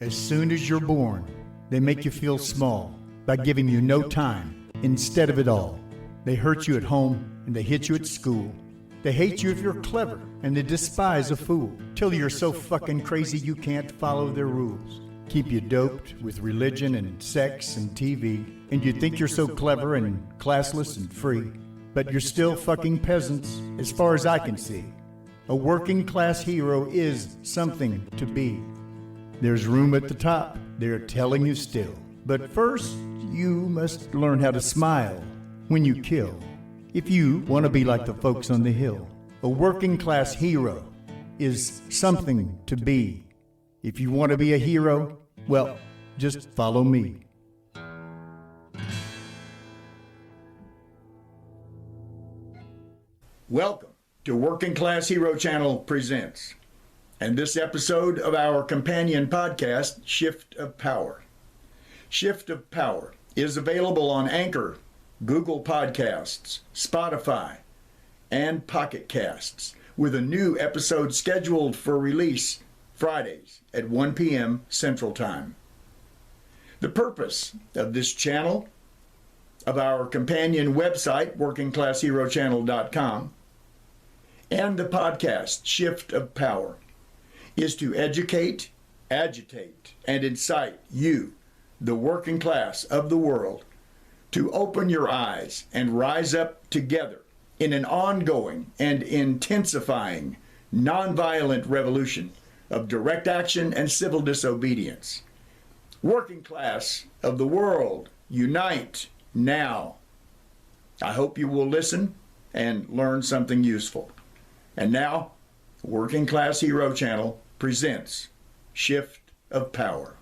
As soon as you're born, they make you feel small by giving you no time instead of it all. They hurt you at home and they hit you at school. They hate you if you're clever and they despise a fool till you're so fucking crazy you can't follow their rules. Keep you doped with religion and sex and TV, and you think you're so clever and classless and free, but you're still fucking peasants as far as I can see. A working class hero is something to be. There's room at the top, they're telling you still. But first, you must learn how to smile when you kill. If you want to be like the folks on the hill, a working class hero is something to be. If you want to be a hero, well, just follow me. Welcome to Working Class Hero Channel Presents, and this episode of our companion podcast, Shift of Power. Shift of Power is available on Anchor, Google Podcasts, Spotify, and Pocket Casts, with a new episode scheduled for release Fridays at 1 p.m. Central Time. The purpose of this channel, of our companion website, workingclassherochannel.com, and the podcast, Shift of Power, is to educate, agitate, and incite you, the working class of the world, to open your eyes and rise up together in an ongoing and intensifying nonviolent revolution of direct action and civil disobedience. Working class of the world, unite now. I hope you will listen and learn something useful. And now, Working Class Hero Channel presents Shift of Power.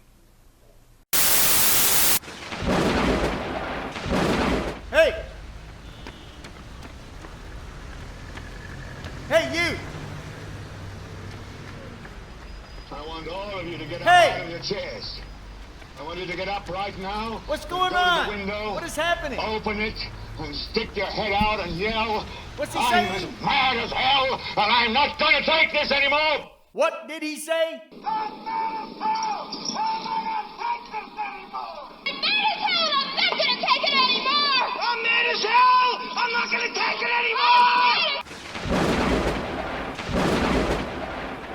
Hey! Hey, you! I want all of you to get up Hey! out of your chairs. I want you to get up right now. What's going go on? To the window, what is happening? Open it and stick your head out and yell. What's he I'm saying? as mad as hell, and I'm not going to take this anymore. What did he say? I'm mad as hell. I'm not going to take this anymore. I'm mad as hell and I'm not gonna take it anymore! I'm mad as hell. I'm not going to take it anymore.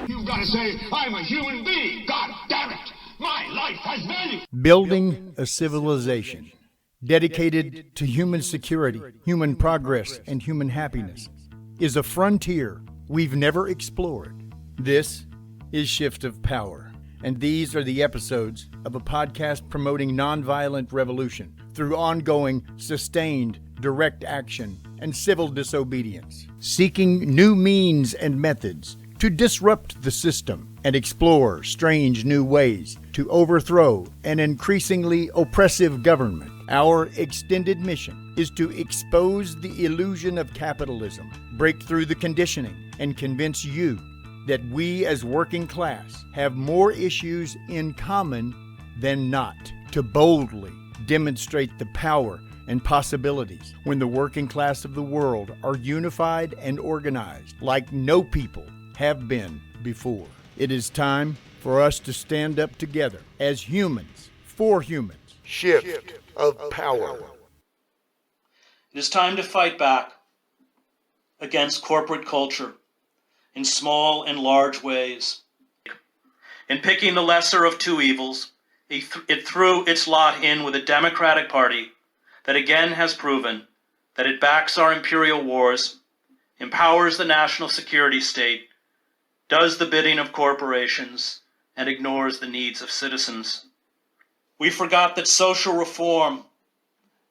You've got to say, I'm a human being. God damn it. My life has value. Building a civilization dedicated to human security, human progress, and human happiness is a frontier we've never explored. This is Shift of Power, and these are the episodes of a podcast promoting nonviolent revolution through ongoing, sustained, direct action and civil disobedience, seeking new means and methods to disrupt the system and explore strange new ways to overthrow an increasingly oppressive government. Our extended mission is to expose the illusion of capitalism, break through the conditioning, and convince you that we as working class have more issues in common than not, to boldly demonstrate the power and possibilities when the working class of the world are unified and organized like no people have been before. It is time for us to stand up together as humans for humans. Shift of power. It is time to fight back against corporate culture in small and large ways. In picking the lesser of two evils, it threw its lot in with a Democratic Party that again has proven that it backs our imperial wars, empowers the national security state, does the bidding of corporations, and ignores the needs of citizens. We forgot that social reform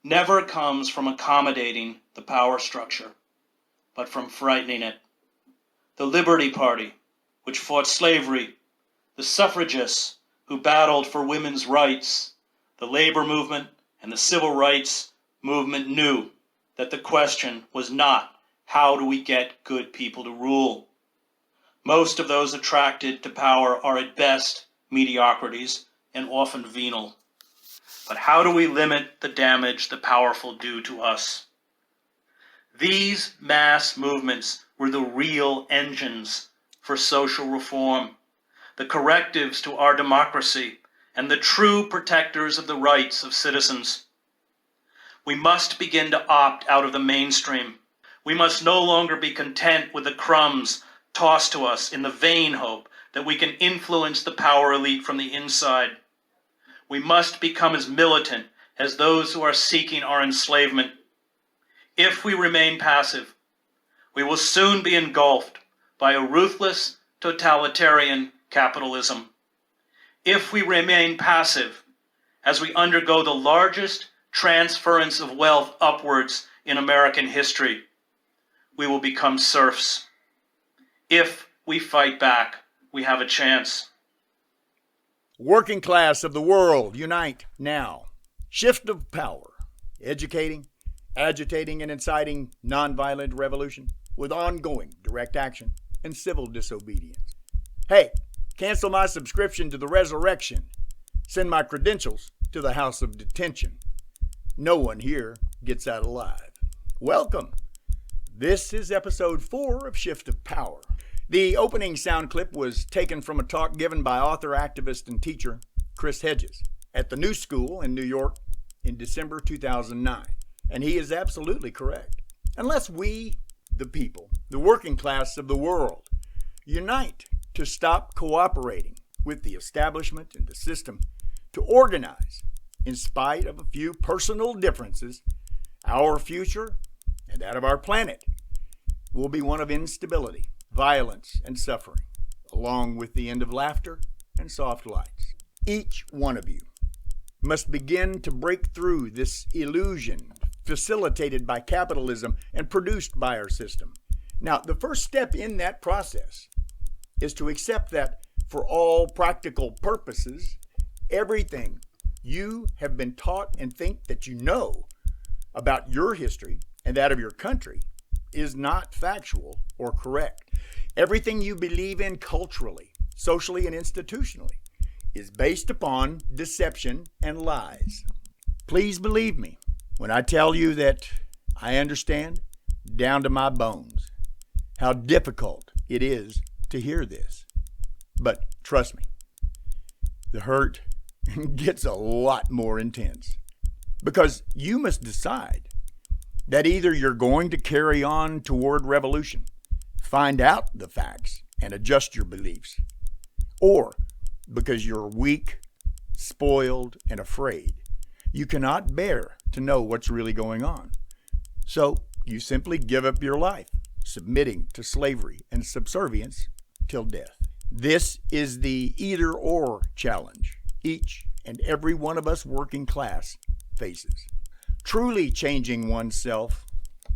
never comes from accommodating the power structure, but from frightening it. The Liberty Party, which fought slavery, the suffragists who battled for women's rights, the labor movement and the civil rights movement knew that the question was not, how do we get good people to rule? Most of those attracted to power are at best mediocrities and often venal. But how do we limit the damage the powerful do to us? These mass movements were the real engines for social reform, the correctives to our democracy and the true protectors of the rights of citizens. We must begin to opt out of the mainstream. We must no longer be content with the crumbs tossed to us in the vain hope that we can influence the power elite from the inside. We must become as militant as those who are seeking our enslavement. If we remain passive, we will soon be engulfed by a ruthless, totalitarian capitalism. If we remain passive as we undergo the largest transference of wealth upwards in American history, we will become serfs. If we fight back, we have a chance. Working class of the world, unite now. Shift of power. Educating, agitating, and inciting nonviolent revolution with ongoing direct action and civil disobedience. Hey, cancel my subscription to the Resurrection. Send my credentials to the House of Detention. No one here gets out alive. Welcome. This is episode 4 of Shift of Power. The opening sound clip was taken from a talk given by author, activist, and teacher Chris Hedges at the New School in New York in December 2009. And he is absolutely correct. Unless we, the people, the working class of the world, unite to stop cooperating with the establishment and the system, to organize, in spite of a few personal differences, our future and that of our planet will be one of instability, violence, and suffering, along with the end of laughter and soft lights. Each one of you must begin to break through this illusion facilitated by capitalism and produced by our system. Now, the first step in that process is to accept that for all practical purposes, everything you have been taught and think that you know about your history and that of your country is not factual or correct. Everything you believe in culturally, socially, and institutionally is based upon deception and lies. Please believe me when I tell you that I understand down to my bones how difficult it is to hear this. But trust me, the hurt gets a lot more intense, because you must decide that either you're going to carry on toward revolution, find out the facts, and adjust your beliefs, or because you're weak, spoiled, and afraid, you cannot bear to know what's really going on. So you simply give up your life, submitting to slavery and subservience till death. This is the either-or challenge each and every one of us working class faces. Truly changing oneself,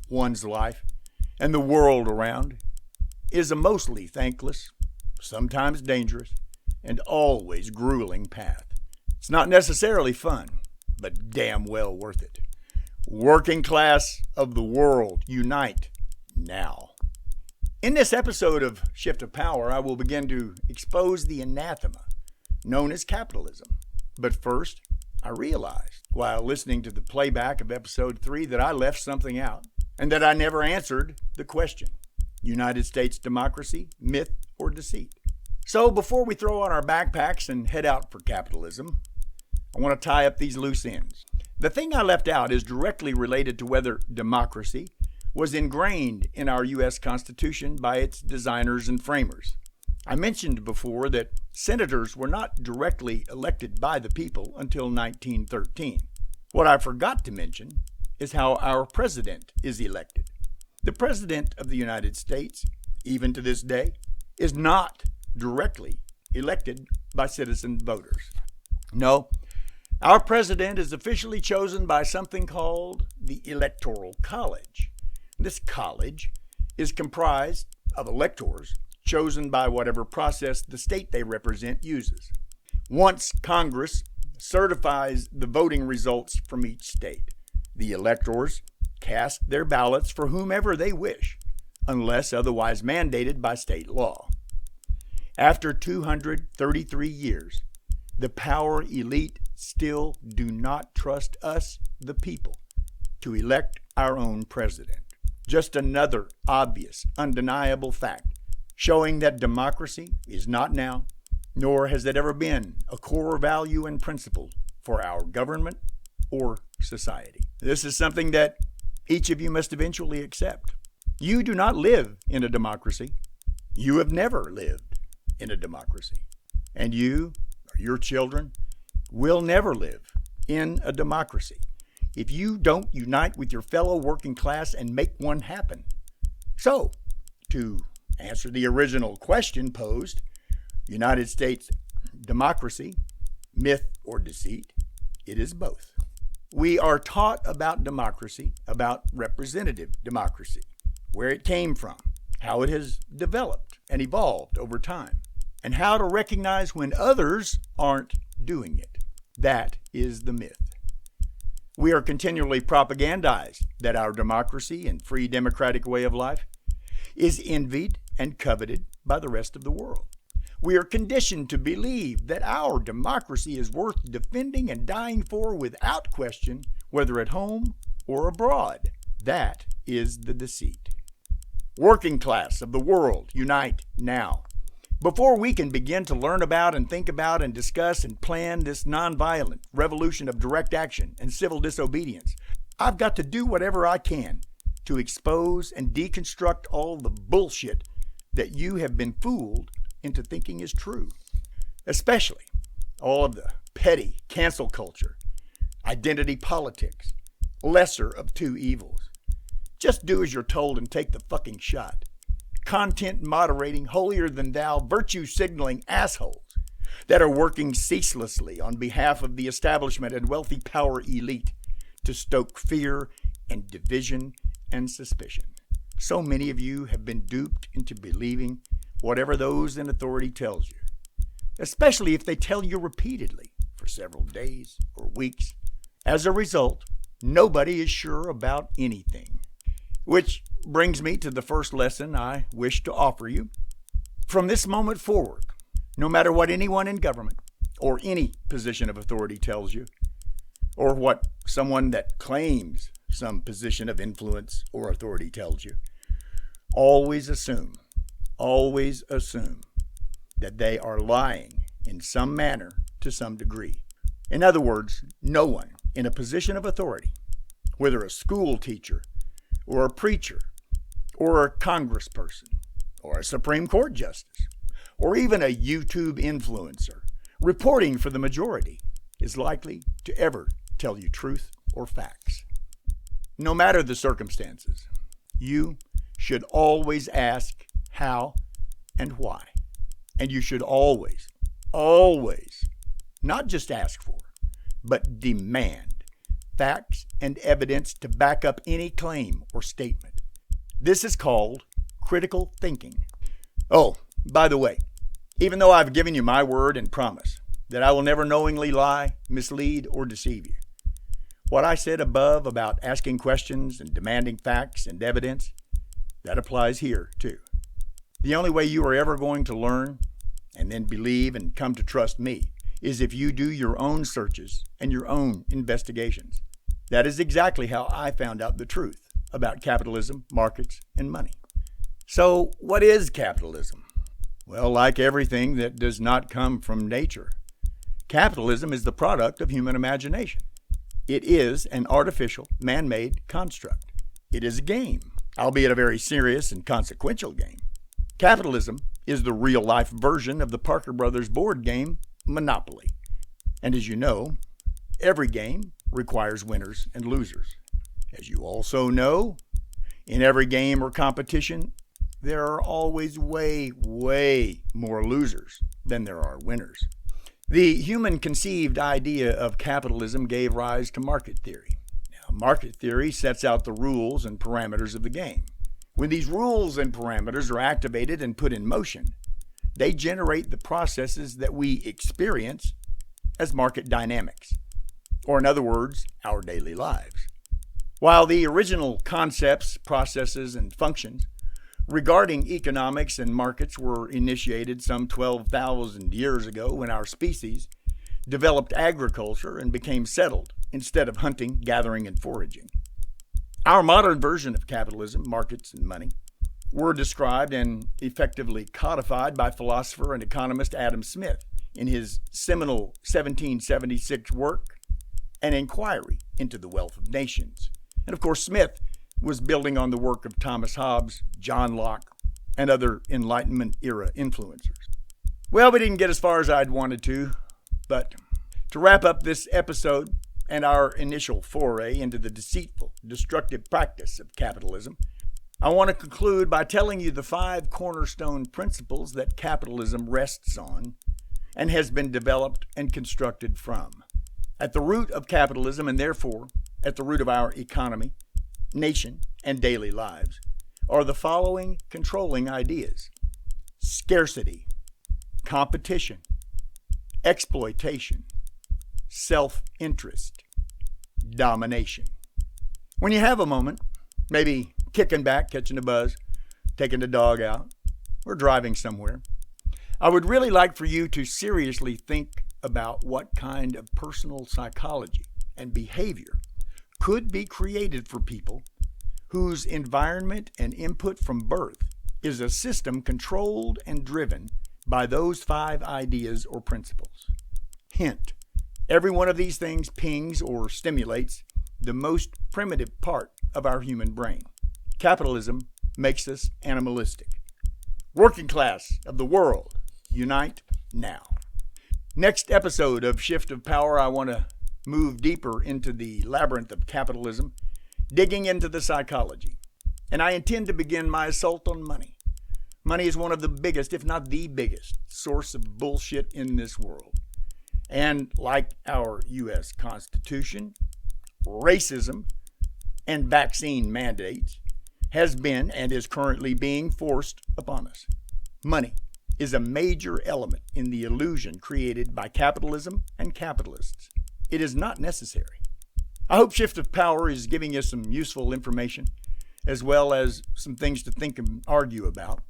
one's life, and the world around is a mostly thankless, sometimes dangerous, and always grueling path. It's not necessarily fun, but damn well worth it. Working class of the world, unite now. In this episode of Shift of Power, I will begin to expose the anathema known as capitalism. But first, I realized while listening to the playback of episode 3 that I left something out, and that I never answered the question: United States democracy, myth or deceit? So before we throw on our backpacks and head out for capitalism, I want to tie up these loose ends. The thing I left out is directly related to whether democracy was ingrained in our U.S. Constitution by its designers and framers. I mentioned before that senators were not directly elected by the people until 1913. What I forgot to mention is how our president is elected. The President of the United States, even to this day, is not directly elected by citizen voters. No, our president is officially chosen by something called the Electoral College. This college is comprised of electors chosen by whatever process the state they represent uses. Once Congress certifies the voting results from each state, the electors cast their ballots for whomever they wish, unless otherwise mandated by state law. After 233 years, the power elite still do not trust us, the people, to elect our own president. Just another obvious, undeniable fact showing that democracy is not now, nor has it ever been a core value and principle for our government or society. This is something that each of you must eventually accept. You do not live in a democracy. You have never lived in a democracy. And you, or your children, will never live in a democracy if you don't unite with your fellow working class and make one happen. So, to answer the original question posed, United States democracy, myth or deceit, it is both. We are taught about democracy, about representative democracy, where it came from, how it has developed and evolved over time, and how to recognize when others aren't doing it. That is the myth. We are continually propagandized that our democracy and free democratic way of life is envied and coveted by the rest of the world. We are conditioned to believe that our democracy is worth defending and dying for without question, whether at home or abroad. That is the deceit. Working class of the world, unite now. Before we can begin to learn about and think about and discuss and plan this nonviolent revolution of direct action and civil disobedience, I've got to do whatever I can to expose and deconstruct all the bullshit that you have been fooled into thinking is true. Especially all of the petty cancel culture, identity politics, lesser of two evils. Just do as you're told and take the fucking shot. Content moderating, holier than thou, virtue signaling assholes that are working ceaselessly on behalf of the establishment and wealthy power elite to stoke fear and division and suspicion. So many of you have been duped into believing whatever those in authority tells you, especially if they tell you repeatedly for several days or weeks. As a result, nobody is sure about anything. Which brings me to the first lesson I wish to offer you. From this moment forward, no matter what anyone in government or any position of authority tells you, or what someone that claims some position of influence or authority tells you, always assume that they are lying in some manner to some degree. In other words, no one in a position of authority, whether a school teacher or a preacher or a congressperson or a Supreme Court justice or even a YouTube influencer reporting for the majority, is likely to ever tell you truth or facts. No matter the circumstances, you should always ask how and why. And you should always, not just ask for, but demand facts and evidence to back up any claim or statement. This is called critical thinking. Oh, by the way, even though I've given you my word and promise that I will never knowingly lie, mislead, or deceive you, what I said above about asking questions and demanding facts and evidence, that applies here too. The only way you are ever going to learn and then believe and come to trust me is if you do your own searches and your own investigations. That is exactly how I found out the truth about capitalism, markets, and money. So, what is capitalism? Well, like everything that does not come from nature, capitalism is the product of human imagination. It is an artificial, man-made construct. It is a game, albeit a very serious and consequential game. Capitalism is the real-life version of the Parker Brothers board game, Monopoly. And as you know, every game requires winners and losers. As you also know, in every game or competition, there are always way more losers than there are winners. The human-conceived idea of capitalism gave rise to market theory. Now, market theory sets out the rules and parameters of the game. When these rules and parameters are activated and put in motion, they generate the processes that we experience as market dynamics, or in other words, our daily lives. While the original concepts, processes, and functions regarding economics and markets were initiated some 12,000 years ago when our species developed agriculture and became settled instead of hunting, gathering, and foraging. Our modern version of capitalism, markets, and money were described and effectively codified by philosopher and economist Adam Smith in his seminal 1776 work, An Inquiry into the Wealth of Nations. And of course, Smith was building on the work of Thomas Hobbes, John Locke, and other Enlightenment-era influencers. Well, we didn't get as far as I'd wanted to, but to wrap up this episode and our initial foray into the deceitful, destructive practice of capitalism, I want to conclude by telling you the 5 cornerstone principles that capitalism rests on and has been developed and constructed from. At the root of capitalism, and therefore at the root of our economy, nation, and daily lives, are the following controlling ideas: scarcity, competition, exploitation, self-interest, domination. When you have a moment, maybe kicking back, catching a buzz, taking the dog out, or driving somewhere, I would really like for you to seriously think about what kind of personal psychology and behavior could be created for people whose environment and input from birth is a system controlled and driven by those 5 ideas or principles. Hint: every one of these things pings or stimulates the most primitive part of our human brain. Capitalism makes us animalistic. Working class of the world, unite now. Next episode of Shift of Power, I want to move deeper into the labyrinth of capitalism, digging into the psychology. And I intend to begin my assault on money. Money is one of the biggest, if not the biggest, source of bullshit in this world. And like our U.S. Constitution, racism, and vaccine mandates has been and is currently being forced upon us. Money is a major element in the illusion created by capitalism and capitalists. It is not necessary. I hope Shift of Power is giving you some useful information, as well as some things to think and argue about.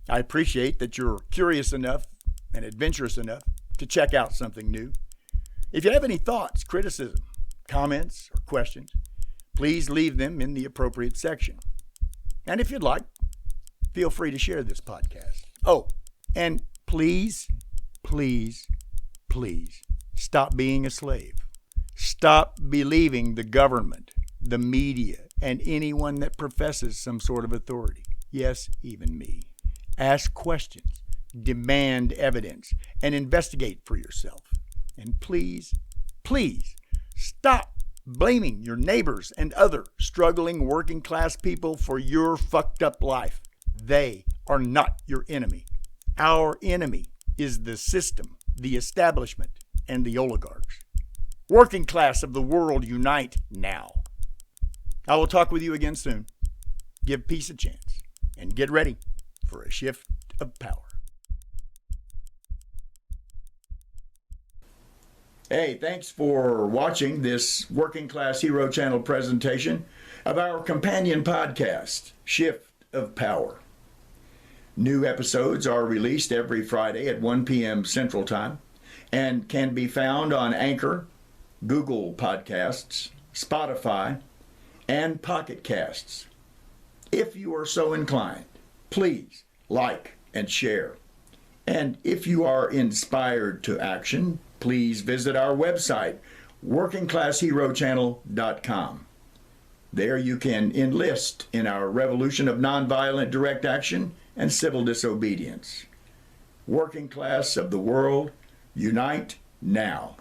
I appreciate that you're curious enough and adventurous enough to check out something new. If you have any thoughts, criticism, comments, or questions, please leave them in the appropriate section. And if you'd like, feel free to share this podcast. Oh, and please, please, please stop being a slave. Stop believing the government, the media, and anyone that professes some sort of authority. Yes, even me. Ask questions, demand evidence, and investigate for yourself. And please, please stop blaming your neighbors and other struggling working class people for your fucked up life. They are not your enemy. Our enemy is the system, the establishment, and the oligarchs. Working class of the world, unite now. I will talk with you again soon. Give peace a chance and get ready for a shift of power. Hey, thanks for watching this Working Class Hero Channel presentation of our companion podcast, Shift of Power. New episodes are released every Friday at 1 p.m. Central Time and can be found on Anchor, Google Podcasts, Spotify, and Pocket Casts. If you are so inclined, please like and share. And if you are inspired to action, please visit our website, workingclassherochannel.com. There you can enlist in our revolution of nonviolent direct action and civil disobedience. Working class of the world, unite now.